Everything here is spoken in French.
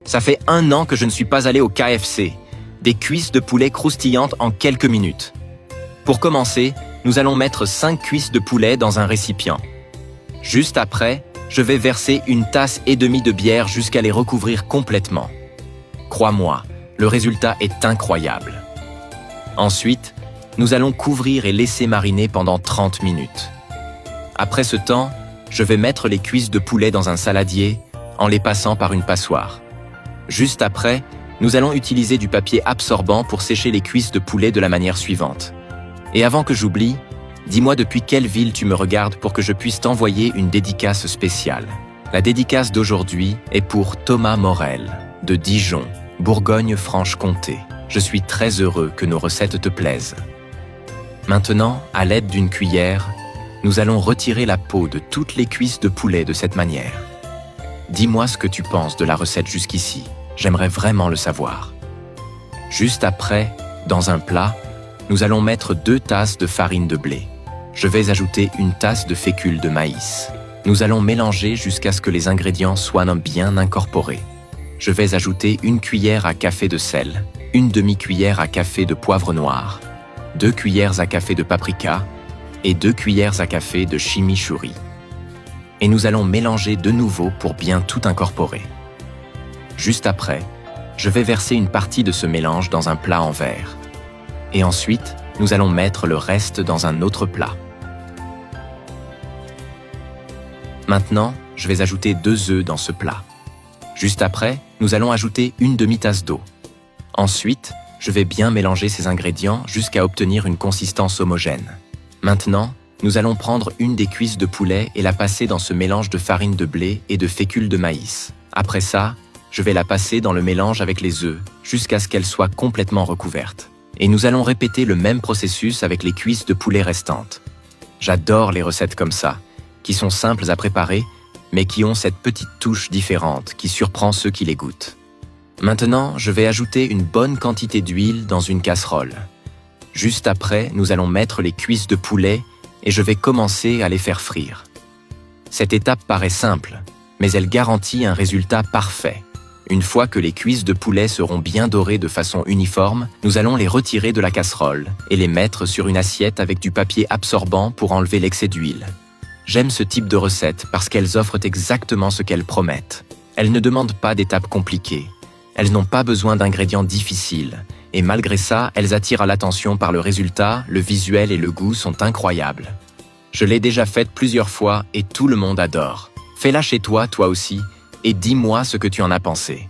Ça fait 1 an que je ne suis pas allé au KFC. Des cuisses de poulet croustillantes en quelques minutes. Pour commencer, nous allons mettre 5 cuisses de poulet dans un récipient. Juste après, je vais verser 1,5 tasses de bière jusqu'à les recouvrir complètement. Crois-moi, le résultat est incroyable. Ensuite, nous allons couvrir et laisser mariner pendant 30 minutes. Après ce temps, je vais mettre les cuisses de poulet dans un saladier en les passant par une passoire. Juste après, nous allons utiliser du papier absorbant pour sécher les cuisses de poulet de la manière suivante. Et avant que j'oublie, dis-moi depuis quelle ville tu me regardes pour que je puisse t'envoyer une dédicace spéciale. La dédicace d'aujourd'hui est pour Thomas Morel, de Dijon, Bourgogne-Franche-Comté. Je suis très heureux que nos recettes te plaisent. Maintenant, à l'aide d'une cuillère, nous allons retirer la peau de toutes les cuisses de poulet de cette manière. Dis-moi ce que tu penses de la recette jusqu'ici. J'aimerais vraiment le savoir. Juste après, dans un plat, nous allons mettre 2 tasses de farine de blé. Je vais ajouter 1 tasse de fécule de maïs. Nous allons mélanger jusqu'à ce que les ingrédients soient bien incorporés. Je vais ajouter 1 cuillère à café de sel, 1 demi-cuillère à café de poivre noir, 2 cuillères à café de paprika et 2 cuillères à café de chimichurri. Et nous allons mélanger de nouveau pour bien tout incorporer. Juste après, je vais verser une partie de ce mélange dans un plat en verre. Et ensuite, nous allons mettre le reste dans un autre plat. Maintenant, je vais ajouter 2 œufs dans ce plat. Juste après, nous allons ajouter 1 demi-tasse d'eau. Ensuite, je vais bien mélanger ces ingrédients jusqu'à obtenir une consistance homogène. Maintenant, nous allons prendre 1 des cuisses de poulet et la passer dans ce mélange de farine de blé et de fécule de maïs. Après ça, je vais la passer dans le mélange avec les œufs jusqu'à ce qu'elle soit complètement recouverte. Et nous allons répéter le même processus avec les cuisses de poulet restantes. J'adore les recettes comme ça, qui sont simples à préparer, mais qui ont cette petite touche différente qui surprend ceux qui les goûtent. Maintenant, je vais ajouter une bonne quantité d'huile dans une casserole. Juste après, nous allons mettre les cuisses de poulet et je vais commencer à les faire frire. Cette étape paraît simple, mais elle garantit un résultat parfait. Une fois que les cuisses de poulet seront bien dorées de façon uniforme, nous allons les retirer de la casserole et les mettre sur une assiette avec du papier absorbant pour enlever l'excès d'huile. J'aime ce type de recettes parce qu'elles offrent exactement ce qu'elles promettent. Elles ne demandent pas d'étapes compliquées. Elles n'ont pas besoin d'ingrédients difficiles. Et malgré ça, elles attirent à l'attention par le résultat, le visuel et le goût sont incroyables. Je l'ai déjà faite plusieurs fois et tout le monde adore. Fais-la chez toi, toi aussi, et dis-moi ce que tu en as pensé.